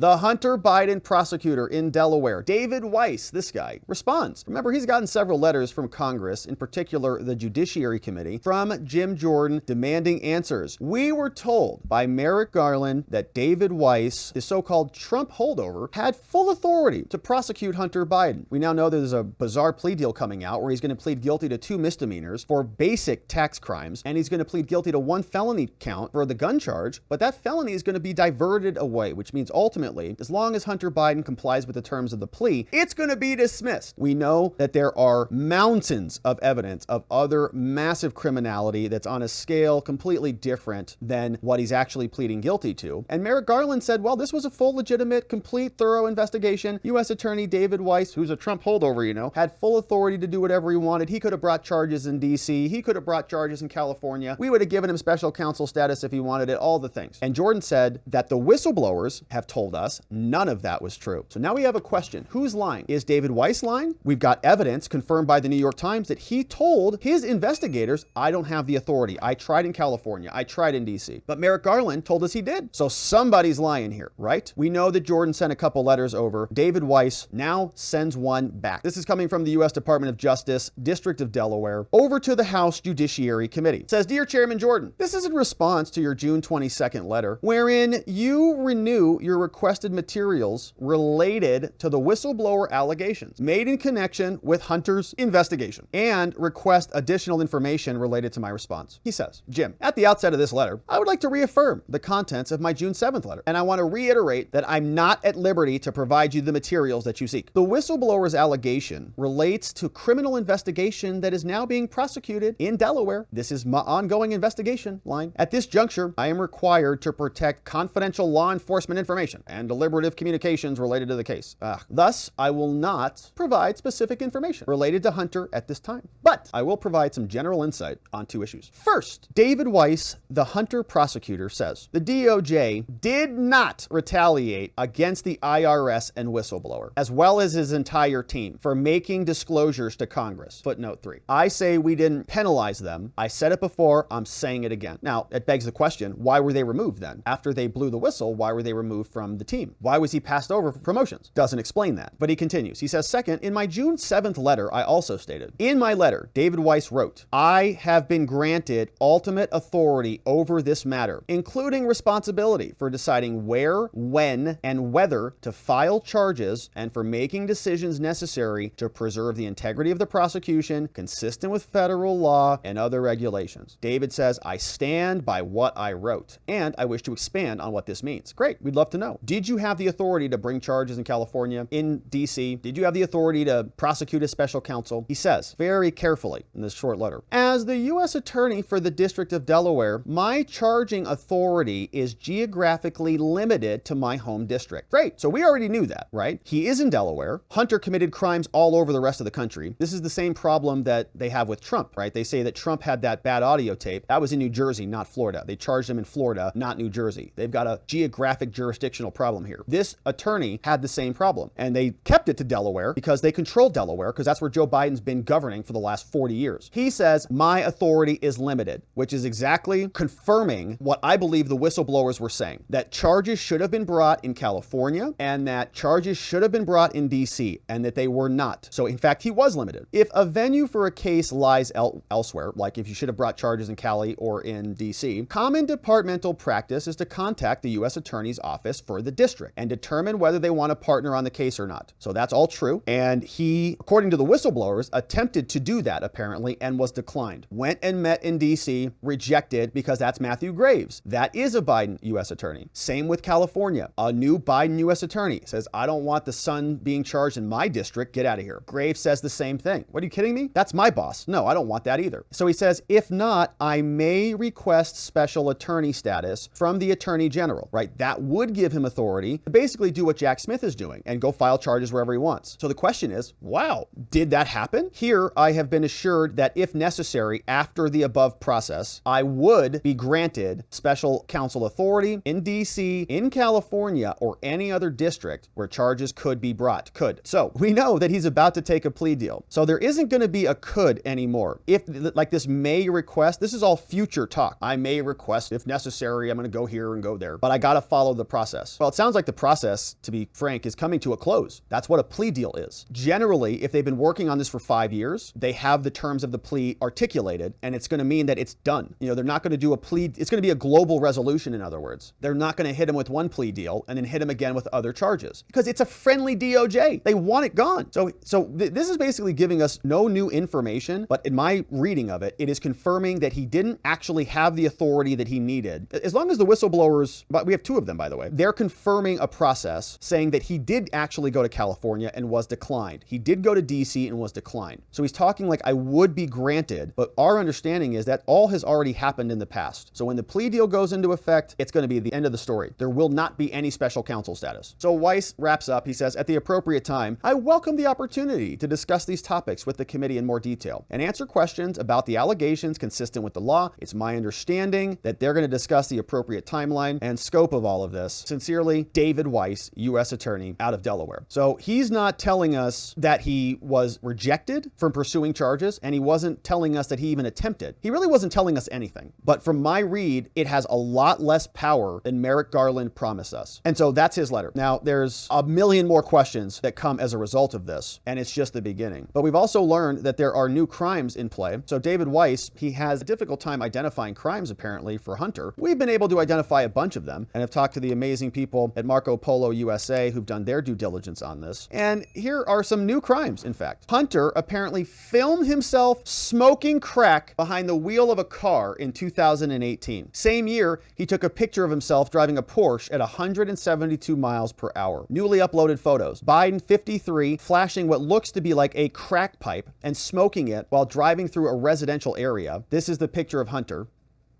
The Hunter Biden prosecutor in Delaware, David Weiss, this guy, responds. Remember, he's gotten several letters from Congress, in particular the Judiciary Committee, from Jim Jordan demanding answers. We were told by Merrick Garland that David Weiss, his so-called Trump holdover, had full authority to prosecute Hunter Biden. We now know there's a bizarre plea deal coming out where he's going to plead guilty to 2 misdemeanors for basic tax crimes, and he's going to plead guilty to 1 felony count for the gun charge, but that felony is going to be diverted away, which means ultimately, as long as Hunter Biden complies with the terms of the plea, it's going to be dismissed. We know that there are mountains of evidence of other massive criminality that's on a scale completely different than what he's actually pleading guilty to. And Merrick Garland said, well, this was a full, legitimate, complete, thorough investigation. U.S. Attorney David Weiss, who's a Trump holdover, had full authority to do whatever he wanted. He could have brought charges in D.C. He could have brought charges in California. We would have given him special counsel status if he wanted it, all the things. And Jordan said that the whistleblowers have told us none of that was true. So now we have a question. Who's lying? Is David Weiss lying? We've got evidence confirmed by the New York Times that he told his investigators, I don't have the authority. I tried in California. I tried in DC. But Merrick Garland told us he did. So somebody's lying here, right? We know that Jordan sent a couple letters over. David Weiss now sends one back. This is coming from the U.S. Department of Justice, District of Delaware, over to the House Judiciary Committee. It says, Dear Chairman Jordan, this is in response to your June 22nd letter, wherein you renew your requested materials related to the whistleblower allegations made in connection with Hunter's investigation and request additional information related to my response. He says, Jim, at the outset of this letter, I would like to reaffirm the contents of my June 7th letter, and I want to reiterate that I'm not at liberty to provide you the materials that you seek. The whistleblower's allegation relates to criminal investigation that is now being prosecuted in Delaware. This is my ongoing investigation line. At this juncture, I am required to protect confidential law enforcement information and deliberative communications related to the case. Thus, I will not provide specific information related to Hunter at this time, but I will provide some general insight on 2 issues. First, David Weiss, the Hunter prosecutor, says the DOJ did not retaliate against the IRS and whistleblower, as well as his entire team, for making disclosures to Congress. Footnote 3. I say we didn't penalize them. I said it before, I'm saying it again. Now, it begs the question, why were they removed then? After they blew the whistle, why were they removed from the team? Why was he passed over for promotions? Doesn't explain that. But he continues. He says, second, in my June 7th letter, I also stated, in my letter, David Weiss wrote, I have been granted ultimate authority over this matter, including responsibility for deciding where, when, and whether to file charges and for making decisions necessary to preserve the integrity of the prosecution consistent with federal law and other regulations. David says, I stand by what I wrote, and I wish to expand on what this means. Great. We'd love to know. Did you have the authority to bring charges in California, in DC? Did you have the authority to prosecute as special counsel? He says very carefully in this short letter, as the U.S. Attorney for the District of Delaware, my charging authority is geographically limited to my home district. Great. So we already knew that, right? He is in Delaware. Hunter committed crimes all over the rest of the country. This is the same problem that they have with Trump, right? They say that Trump had that bad audio tape. That was in New Jersey, not Florida. They charged him in Florida, not New Jersey. They've got a geographic jurisdictional problem here. This attorney had the same problem, and they kept it to Delaware because they control Delaware, because that's where Joe Biden's been governing for the last 40 years. He says, my authority is limited, which is exactly confirming what I believe the whistleblowers were saying, that charges should have been brought in California and that charges should have been brought in DC, and that they were not. So in fact, he was limited. If a venue for a case lies elsewhere, like if you should have brought charges in Cali or in DC, common departmental practice is to contact the U.S. Attorney's Office for the district and determine whether they want to partner on the case or not. So that's all true. And he, according to the whistleblowers, attempted to do that apparently and was declined. Went and met in DC, rejected because that's Matthew Graves. That is a Biden U.S. attorney. Same with California. A new Biden U.S. attorney says, I don't want the son being charged in my district. Get out of here. Graves says the same thing. What, are you kidding me? That's my boss. No, I don't want that either. So he says, if not, I may request special attorney status from the Attorney General, right? That would give him authority to basically do what Jack Smith is doing and go file charges wherever he wants. So the question is, wow, did that happen? Here, I have been assured that if necessary, after the above process, I would be granted special counsel authority in DC, in California, or any other district where charges could be brought. Could. So we know that he's about to take a plea deal. So there isn't going to be a could anymore. If like this may request, this is all future talk. I may request if necessary, I'm going to go here and go there, but I got to follow the process. Well, Well, it sounds like the process, to be frank, is coming to a close. That's what a plea deal is. Generally, if they've been working on this for 5 years, they have the terms of the plea articulated, and it's going to mean that it's done. They're not going to do a plea. It's going to be a global resolution, in other words. They're not going to hit him with one plea deal and then hit him again with other charges because it's a friendly DOJ. They want it gone. So this is basically giving us no new information, but in my reading of it, it is confirming that he didn't actually have the authority that he needed. As long as the whistleblowers, but we have 2 of them, by the way, they're confirming a process saying that he did actually go to California and was declined. He did go to DC and was declined. So he's talking like I would be granted, but our understanding is that all has already happened in the past. So when the plea deal goes into effect, it's going to be the end of the story. There will not be any special counsel status. So Weiss wraps up. He says, at the appropriate time, I welcome the opportunity to discuss these topics with the committee in more detail and answer questions about the allegations consistent with the law. It's my understanding that they're going to discuss the appropriate timeline and scope of all of this. Sincerely, David Weiss, U.S. Attorney out of Delaware. So he's not telling us that he was rejected from pursuing charges, and he wasn't telling us that he even attempted. He really wasn't telling us anything. But from my read, it has a lot less power than Merrick Garland promised us. And so that's his letter. Now, there's a million more questions that come as a result of this, and it's just the beginning. But we've also learned that there are new crimes in play. So David Weiss, he has a difficult time identifying crimes, apparently, for Hunter. We've been able to identify a bunch of them, and have talked to the amazing people at Marco Polo USA who've done their due diligence on this. And here are some new crimes, in fact. Hunter apparently filmed himself smoking crack behind the wheel of a car in 2018. Same year, he took a picture of himself driving a Porsche at 172 miles per hour. Newly uploaded photos. Biden, 53, flashing what looks to be like a crack pipe and smoking it while driving through a residential area. This is the picture of Hunter.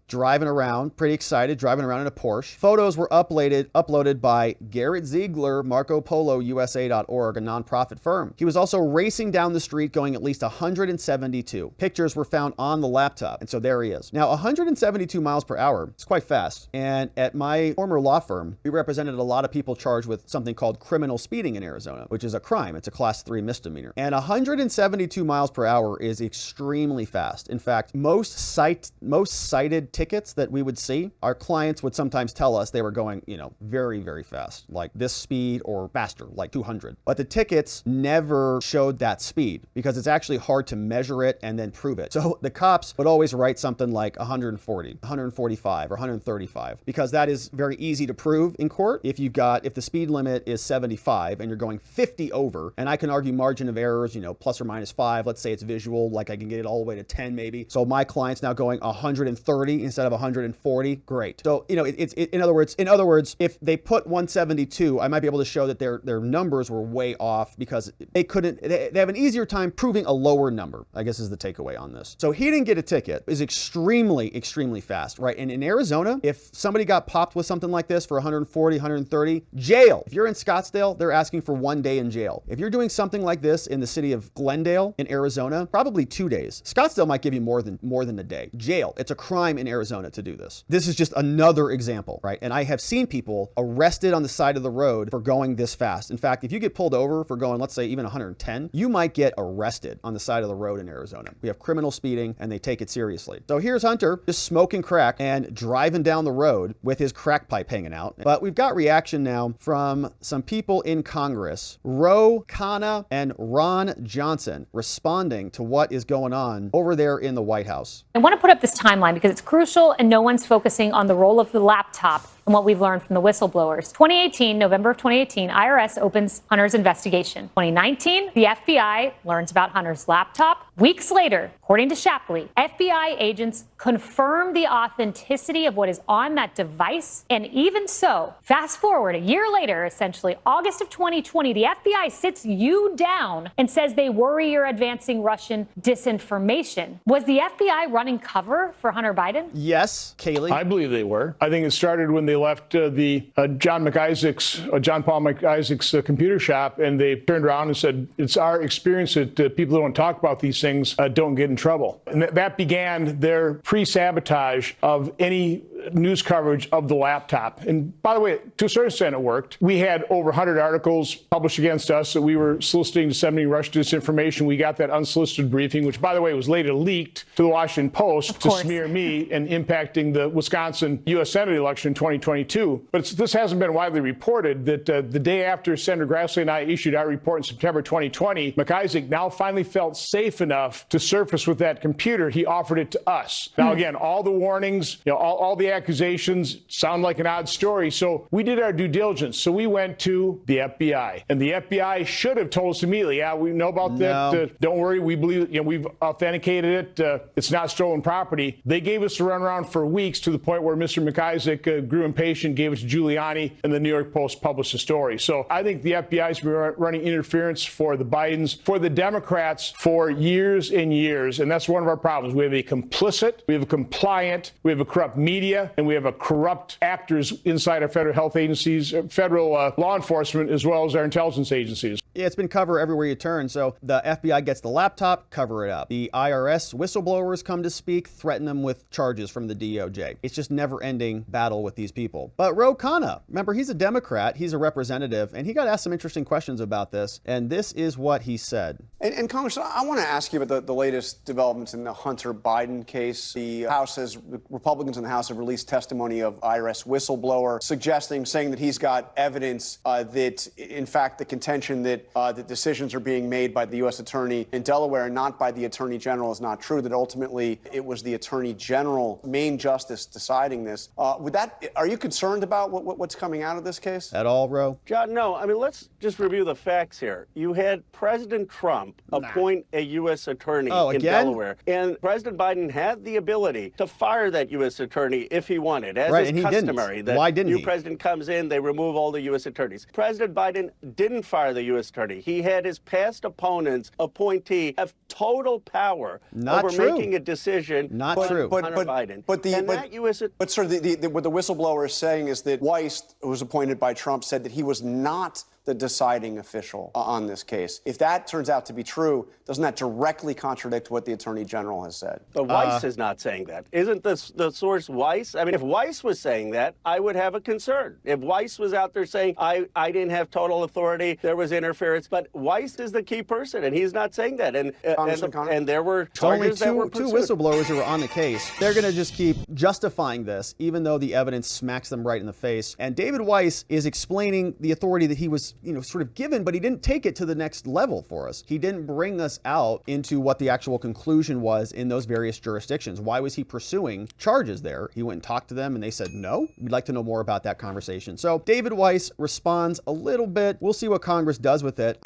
Driving around, pretty excited, driving around in a Porsche. Photos were uploaded by Garrett Ziegler, MarcoPoloUSA.org, a nonprofit firm. He was also racing down the street going at least 172. Pictures were found on the laptop, and so there he is. Now, 172 miles per hour is quite fast, and at my former law firm, we represented a lot of people charged with something called criminal speeding in Arizona, which is a crime. It's a class 3 misdemeanor. And 172 miles per hour is extremely fast. In fact, most cited tickets that we would see, our clients would sometimes tell us they were going, very, very fast, like this speed or faster, like 200. But the tickets never showed that speed because it's actually hard to measure it and then prove it. So the cops would always write something like 140, 145, or 135, because that is very easy to prove in court. If the speed limit is 75 and you're going 50 over, and I can argue margin of errors, plus or minus 5, let's say it's visual, like I can get it all the way to 10 maybe. So my client's now going 130 instead of 140, great. So, it's in other words, if they put 172, I might be able to show that their numbers were way off because they have an easier time proving a lower number, I guess is the takeaway on this. So he didn't get a ticket. Is extremely, extremely fast, right? And in Arizona, if somebody got popped with something like this for 140, 130, jail. If you're in Scottsdale, they're asking for 1 day in jail. If you're doing something like this in the city of Glendale in Arizona, probably 2 days. Scottsdale might give you more than a day. Jail. It's a crime in Arizona to do this. This is just another example, right? And I have seen people arrested on the side of the road for going this fast. In fact, if you get pulled over for going, let's say even 110, you might get arrested on the side of the road in Arizona. We have criminal speeding and they take it seriously. So here's Hunter just smoking crack and driving down the road with his crack pipe hanging out. But we've got reaction now from some people in Congress, Ro Khanna and Ron Johnson, responding to what is going on over there in the White House. I want to put up this timeline because it's crucial and no one's focusing on the role of the laptop and what we've learned from the whistleblowers. November of 2018, IRS opens Hunter's investigation. 2019, the FBI learns about Hunter's laptop. Weeks later, according to Shapley, FBI agents confirm the authenticity of what is on that device. And even so, fast forward a year later, essentially August of 2020, the FBI sits you down and says they worry you're advancing Russian disinformation. Was the FBI running cover for Hunter Biden? Yes, Kaylee. I believe they were. I think it started when they left the John Paul McIsaac's computer shop, and they turned around and said, it's our experience that people who don't talk about these things don't get in trouble. And that began their pre-sabotage of any news coverage of the laptop. And by the way, to a certain extent, it worked. We had over 100 articles published against us that we were soliciting, disseminating Russian disinformation. We got that unsolicited briefing, which, by the way, was later leaked to the Washington Post to smear me and impacting the Wisconsin U.S. Senate election in 2022. But this hasn't been widely reported that the day after Senator Grassley and I issued our report in September 2020, McIsaac now finally felt safe enough to surface with that computer. He offered it to us. Now, again, all the warnings, all the accusations sound like an odd story. So we did our due diligence. So we went to the FBI, and the FBI should have told us immediately, yeah, we know about that. Don't worry. We believe, we've authenticated it. It's not stolen property. They gave us a runaround for weeks to the point where Mr. McIsaac grew impatient, gave it to Giuliani, and the New York Post published the story. So I think the FBI's been running interference for the Bidens, for the Democrats for years and years. And that's one of our problems. We have a complicit, we have a compliant, we have a corrupt media, and we have a corrupt actors inside our federal health agencies, federal law enforcement, as well as our intelligence agencies. Yeah, it's been covered everywhere you turn. So the FBI gets the laptop, cover it up. The IRS whistleblowers come to speak, threaten them with charges from the DOJ. It's just never-ending battle with these people. But Ro Khanna, remember, he's a Democrat, he's a representative, and he got asked some interesting questions about this, and this is what he said. And Congressman, I want to ask you about the latest developments in the Hunter Biden case. The Republicans in the House have released testimony of IRS whistleblower saying that he's got evidence that, in fact, the contention that the decisions are being made by the U.S. Attorney in Delaware and not by the Attorney General is not true, that ultimately it was the Attorney General, main justice, deciding this. Are you concerned about what's coming out of this case? At all, Ro? John, no. I mean, let's just review the facts here. You had President Trump appoint a U.S. attorney in Delaware. And President Biden had the ability to fire that U.S. attorney if he wanted, as is customary. Why didn't he? The new president comes in, they remove all the U.S. attorneys. President Biden didn't fire the U.S. attorney. He had his past opponent's appointee have total power over making a decision. True. Hunter Biden. What the whistleblower is saying is that Weiss, who was appointed by Trump, said that he was not the deciding official on this case. If that turns out to be true, doesn't that directly contradict what the Attorney General has said? But Weiss is not saying that. Isn't the source Weiss? I mean, if Weiss was saying that, I would have a concern. If Weiss was out there saying, I didn't have total authority, there was interference, but Weiss is the key person, and he's not saying that. And there were charges that were pursued. Two whistleblowers who were on the case. They're going to just keep justifying this, even though the evidence smacks them right in the face. And David Weiss is explaining the authority that he was sort of given, but he didn't take it to the next level for us. He didn't bring us out into what the actual conclusion was in those various jurisdictions. Why was he pursuing charges there? He went and talked to them and they said, no, we'd like to know more about that conversation. So David Weiss responds a little bit. We'll see what Congress does with it.